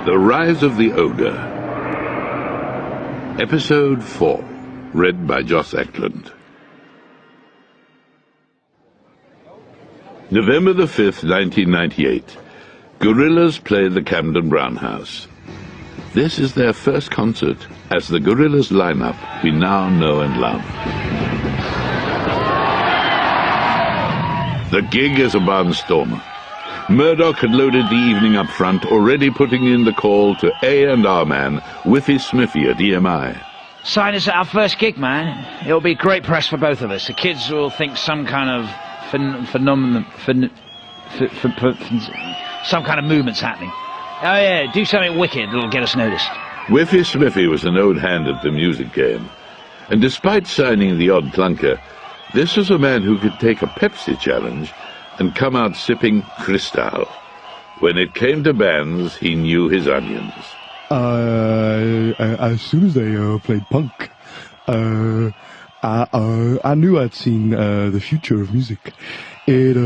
The Rise of the Ogre. Episode 4. Read by Joss Ackland. November the 5th, 1998. Gorillas play the Camden Brown House. This is their first concert as the Gorillas lineup we now know and love. The gig is a barnstormer. Murdoch had loaded the evening up front, already putting in the call to A&R man, Whiffy Smiffy at EMI. Sign us at our first gig, man. It'll be great press for both of us. The kids will think some kind of phenomenon, some kind of movement's happening. Oh yeah, do something wicked that'll get us noticed. Whiffy Smiffy was an old hand at the music game, and despite signing the odd clunker, this was a man who could take a Pepsi challenge and come out sipping Cristal. When it came to bands, he knew his onions. As soon as they played punk, I knew I'd seen the future of music. It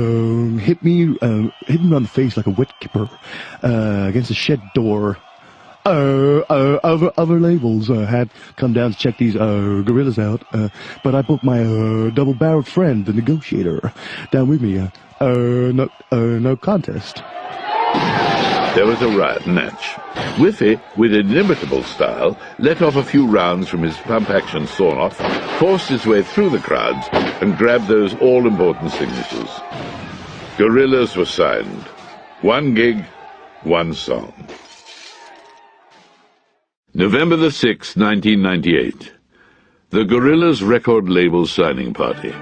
hit me around the face like a wet kipper against a shed door. Other labels had come down to check these gorillas out, but I booked my double-barreled friend, the negotiator, down with me. No contest. There was a riot match. Whiffy, with inimitable style, let off a few rounds from his pump-action sawn-off, forced his way through the crowds, and grabbed those all-important signatures. Gorillas were signed. One gig, one song. November the 6th, 1998. The Gorillas record label signing party.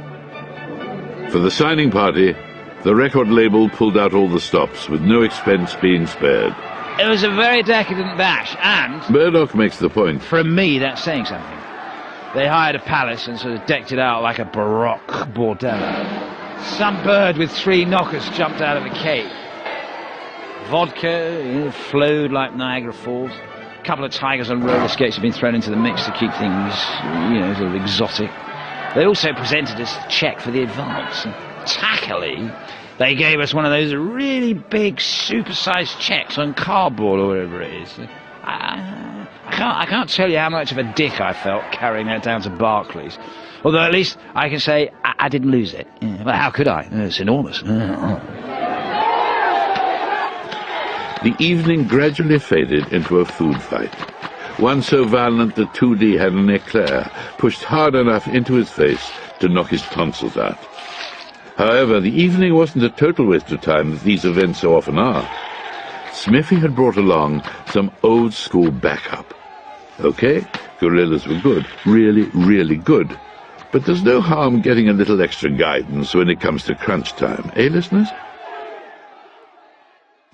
For the signing party, the record label pulled out all the stops, with no expense being spared. It was a very decadent bash, and Murdoch makes the point. from me, that's saying something. They hired a palace and sort of decked it out like a Baroque bordello. Some bird with 3 knockers jumped out of a cave. Vodka flowed like Niagara Falls. A couple of tigers on roller skates have been thrown into the mix to keep things, sort of exotic. They also presented us a check for the advance. And tackily, they gave us one of those really big, super-sized checks on cardboard or whatever it is. I can't tell you how much of a dick I felt carrying that down to Barclays. Although at least I can say I didn't lose it. Yeah, but how could I? It's enormous. The evening gradually faded into a food fight. One so violent that 2D had an eclair pushed hard enough into his face to knock his tonsils out. However, the evening wasn't a total waste of time that these events so often are. Smiffy had brought along some old-school backup. Okay, Gorillas were good, really, really good. But there's no harm getting a little extra guidance when it comes to crunch time, eh, listeners?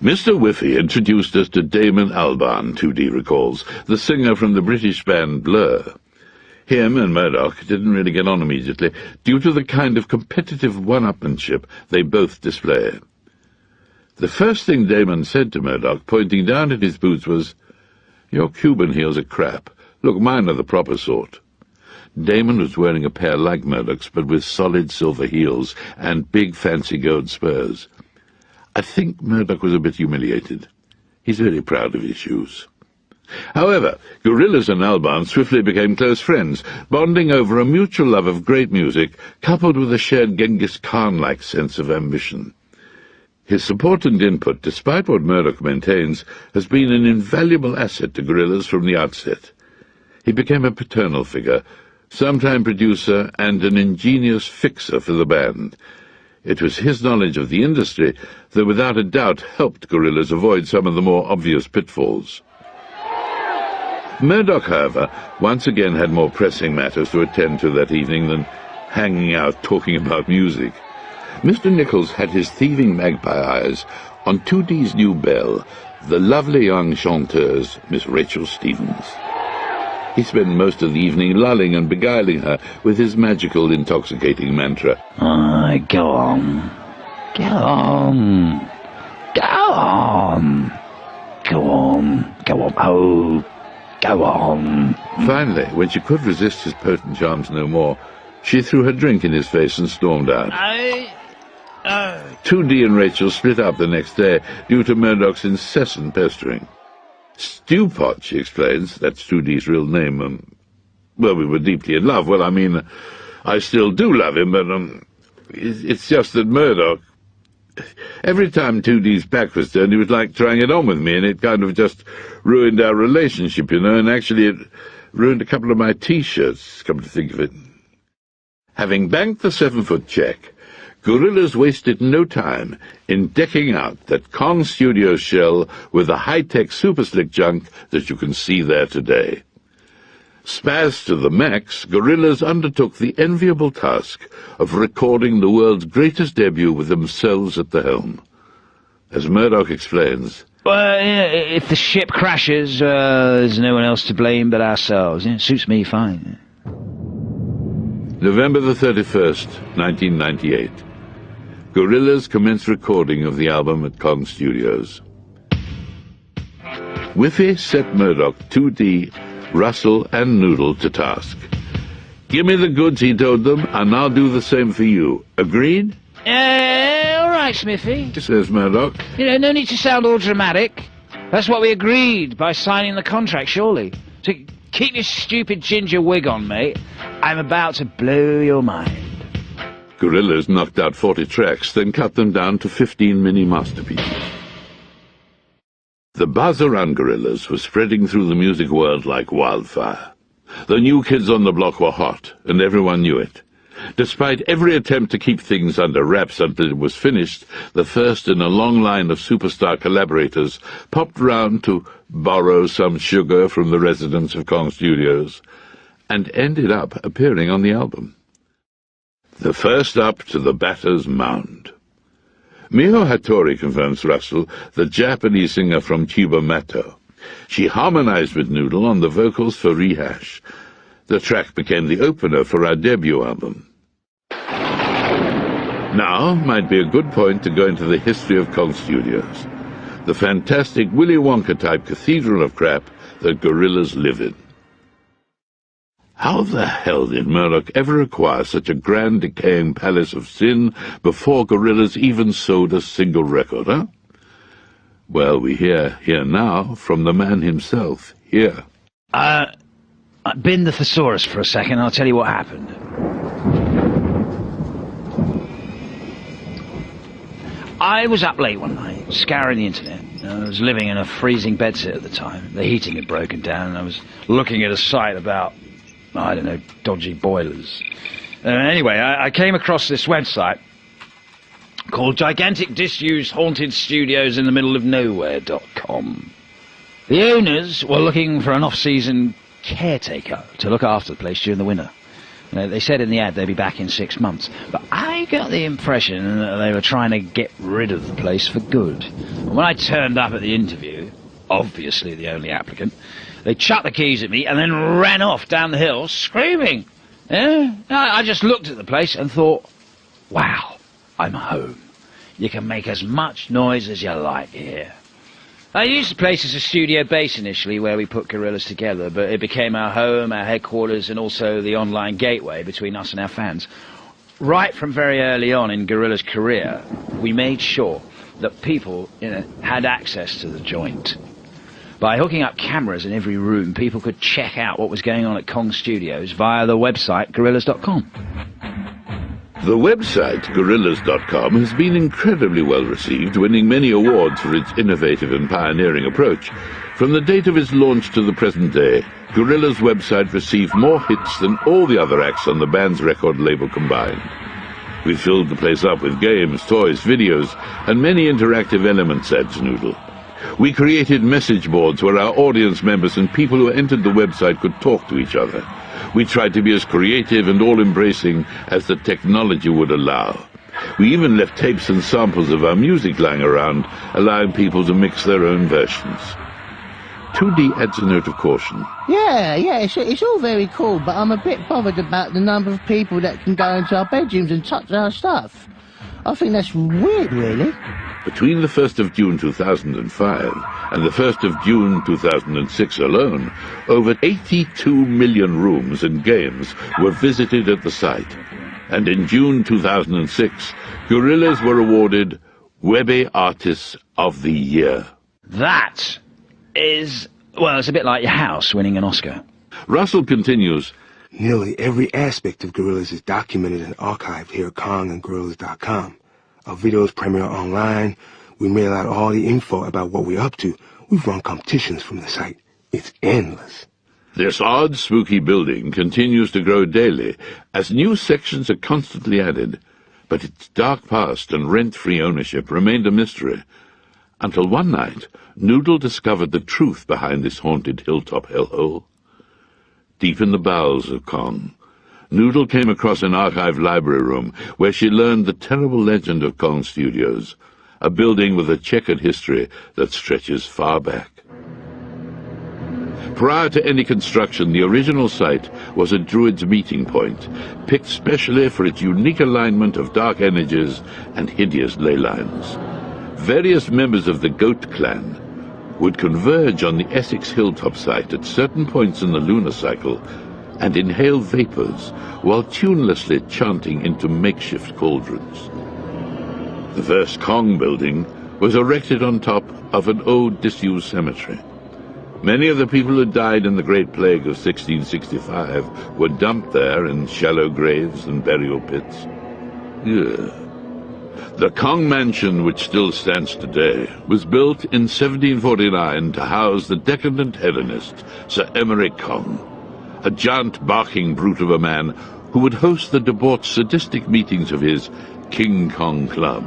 Mr. Whiffy introduced us to Damon Albarn, 2D recalls, the singer from the British band Blur. Him and Murdoch didn't really get on immediately, due to the kind of competitive one-upmanship they both display. The first thing Damon said to Murdoch, pointing down at his boots, was, "Your Cuban heels are crap. Look, mine are the proper sort." Damon was wearing a pair like Murdoch's, but with solid silver heels and big fancy gold spurs. I think Murdoch was a bit humiliated. He's very proud of his shoes. However, Gorillas and Albarn swiftly became close friends, bonding over a mutual love of great music, coupled with a shared Genghis Khan-like sense of ambition. His support and input, despite what Murdoch maintains, has been an invaluable asset to Gorillas from the outset. He became a paternal figure, sometime producer, and an ingenious fixer for the band. It was his knowledge of the industry that without a doubt helped Gorillas avoid some of the more obvious pitfalls. Murdoch, however, once again had more pressing matters to attend to that evening than hanging out talking about music. Mr. Nichols had his thieving magpie eyes on 2D's new belle, the lovely young chanteuse, Miss Rachel Stevens. He spent most of the evening lulling and beguiling her with his magical, intoxicating mantra. Go on. Go on. Go on. Go on. Go on. Oh, go on. Finally, when she could resist his potent charms no more, she threw her drink in his face and stormed out. 2D and Rachel split up the next day due to Murdoch's incessant pestering. Stewpot, she explains, that's 2D's real name. Well, we were deeply in love. Well, I mean, I still do love him, but it's just that Murdoch, every time 2D's back was turned, he was like trying it on with me, and it kind of just ruined our relationship, you know, and actually it ruined a couple of my T-shirts, come to think of it. Having banked the 7-foot check, Gorillas wasted no time in decking out that Kong Studios shell with the high-tech super slick junk that you can see there today. Spaz to the max, Gorillas undertook the enviable task of recording the world's greatest debut with themselves at the helm. As Murdoch explains, Well, if the ship crashes, there's no one else to blame but ourselves. Suits me fine. November the 31st, 1998. Gorillas commenced recording of the album at Kong Studios. Whiffy set Murdoch, 2D, Russell and Noodle to task. Give me the goods, he told them, and I'll do the same for you. Agreed? All right, Smithy. Says Murdoch. No need to sound all dramatic. That's what we agreed by signing the contract, surely. So keep your stupid ginger wig on, mate. I'm about to blow your mind. Gorillas knocked out 40 tracks, then cut them down to 15 mini-masterpieces. The buzz around Gorillas was spreading through the music world like wildfire. The new kids on the block were hot, and everyone knew it. Despite every attempt to keep things under wraps until it was finished, the first in a long line of superstar collaborators popped round to borrow some sugar from the residents of Kong Studios, and ended up appearing on the album. The first up to the batter's mound. Miho Hattori confirms Russell, the Japanese singer from Chiba Mato. She harmonized with Noodle on the vocals for Rehash. The track became the opener for our debut album. Now might be a good point to go into the history of Kong Studios, the fantastic Willy Wonka-type cathedral of crap that Gorillas live in. How the hell did Murdoch ever acquire such a grand decaying palace of sin before Gorillas even sold a single record, huh? Well, we hear here now from the man himself, here. Bin the thesaurus for a second, I'll tell you what happened. I was up late one night, scouring the internet. I was living in a freezing bedsit at the time. The heating had broken down, and I was looking at a site about, I don't know, dodgy boilers. Anyway, I came across this website called Gigantic Disused Haunted Studios in the Middle of Nowhere.com. The owners were looking for an off-season caretaker to look after the place during the winter. They said in the ad they'd be back in 6 months, but I got the impression that they were trying to get rid of the place for good. And when I turned up at the interview, obviously the only applicant, they chucked the keys at me and then ran off down the hill screaming. I just looked at the place and thought, wow, I'm home. You can make as much noise as you like here. I used the place as a studio base initially where we put Gorillas together, but it became our home, our headquarters, and also the online gateway between us and our fans. Right from very early on in Gorillas' career, we made sure that people, had access to the joint. By hooking up cameras in every room, people could check out what was going on at Kong Studios via the website Gorillas.com. The website, Gorillas.com, has been incredibly well received, winning many awards for its innovative and pioneering approach. From the date of its launch to the present day, Gorillas' website received more hits than all the other acts on the band's record label combined. We filled the place up with games, toys, videos, and many interactive elements, adds Noodle. We created message boards where our audience members and people who entered the website could talk to each other. We tried to be as creative and all-embracing as the technology would allow. We even left tapes and samples of our music lying around, allowing people to mix their own versions. 2D adds a note of caution. Yeah, it's all very cool, but I'm a bit bothered about the number of people that can go into our bedrooms and touch our stuff. I think that's weird, really. Between the 1st of June 2005 and the 1st of June 2006 alone, over 82 million rooms and games were visited at the site. And in June 2006, Gorillas were awarded Webby Artists of the Year. That is, well, it's a bit like your house winning an Oscar. Russell continues, Nearly every aspect of Gorillas is documented and archived here at Kong and Gorillas.com. Our videos premiere online. We mail out all the info about what we're up to. We've run competitions from the site. It's endless. This odd, spooky building continues to grow daily as new sections are constantly added, but its dark past and rent-free ownership remained a mystery, until one night Noodle discovered the truth behind this haunted hilltop hellhole. Deep in the bowels of Kong, Noodle came across an archived library room where she learned the terrible legend of Kong Studios, a building with a checkered history that stretches far back. Prior to any construction, the original site was a druid's meeting point, picked specially for its unique alignment of dark energies and hideous ley lines. Various members of the Goat Clan would converge on the Essex hilltop site at certain points in the lunar cycle and inhale vapors while tunelessly chanting into makeshift cauldrons. The first Kong building was erected on top of an old disused cemetery. Many of the people who died in the Great Plague of 1665 were dumped there in shallow graves and burial pits. Yeah. The Kong Mansion, which still stands today, was built in 1749 to house the decadent hedonist Sir Emeric Kong, a giant barking brute of a man who would host the debauched sadistic meetings of his King Kong Club.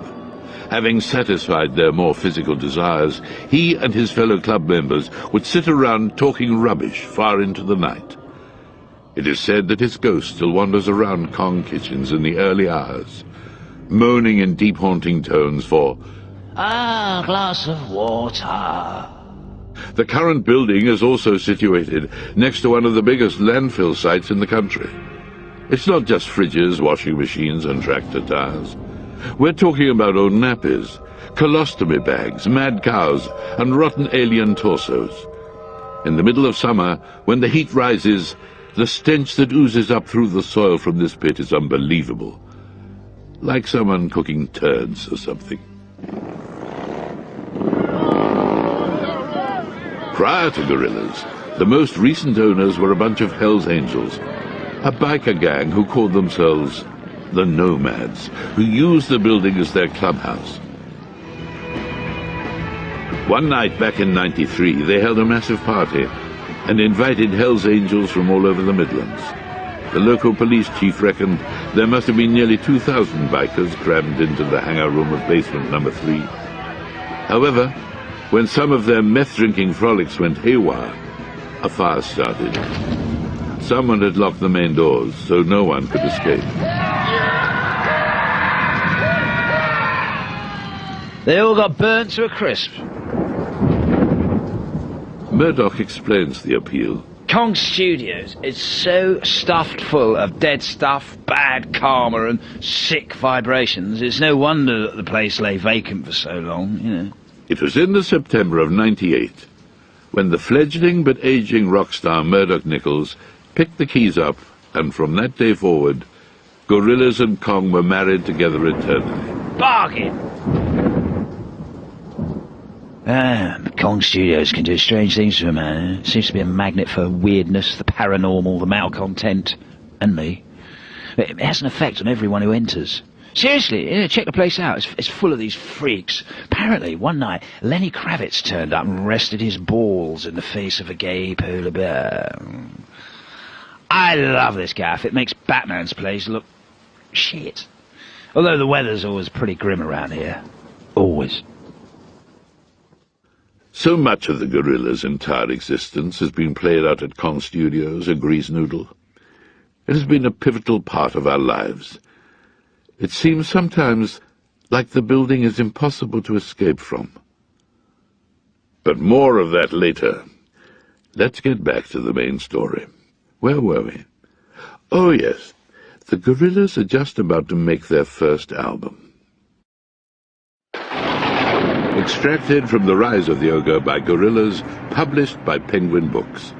Having satisfied their more physical desires, he and his fellow club members would sit around talking rubbish far into the night. It is said that his ghost still wanders around Kong kitchens in the early hours, moaning in deep haunting tones for, "Ah, a glass of water." The current building is also situated next to one of the biggest landfill sites in the country. It's not just fridges, washing machines, and tractor tires. We're talking about old nappies, colostomy bags, mad cows, and rotten alien torsos. In the middle of summer, when the heat rises, the stench that oozes up through the soil from this pit is unbelievable. Like someone cooking turds or something. Prior to Gorillas, the most recent owners were a bunch of Hell's Angels, a biker gang who called themselves the Nomads, who used the building as their clubhouse. One night back in '93, they held a massive party and invited Hell's Angels from all over the Midlands. The local police chief reckoned there must have been nearly 2,000 bikers crammed into the hangar room of basement number 3. However, when some of their meth-drinking frolics went haywire, a fire started. Someone had locked the main doors, so no one could escape. They all got burnt to a crisp. Murdoch explains the appeal. Kong Studios is so stuffed full of dead stuff, bad karma, and sick vibrations. It's no wonder that the place lay vacant for so long, you know. It was in the September of '98 when the fledgling but aging rock star Murdoch Nichols picked the keys up, and from that day forward, Gorillas and Kong were married together eternally. Bargain! Kong Studios can do strange things to a man. It seems to be a magnet for weirdness, the paranormal, the malcontent, and me. It has an effect on everyone who enters. Seriously, you know, check the place out. It's full of these freaks. Apparently, one night, Lenny Kravitz turned up and rested his balls in the face of a gay polar bear. I love this gaff. It makes Batman's place look shit. Although the weather's always pretty grim around here. Always. So much of the Gorillas' entire existence has been played out at Kong Studios and Grease Noodle. It has been a pivotal part of our lives. It seems sometimes like the building is impossible to escape from. But more of that later. Let's get back to the main story. Where were we? Oh yes, the Gorillas are just about to make their first album. Extracted from The Rise of the Ogre by Gorillas, published by Penguin Books.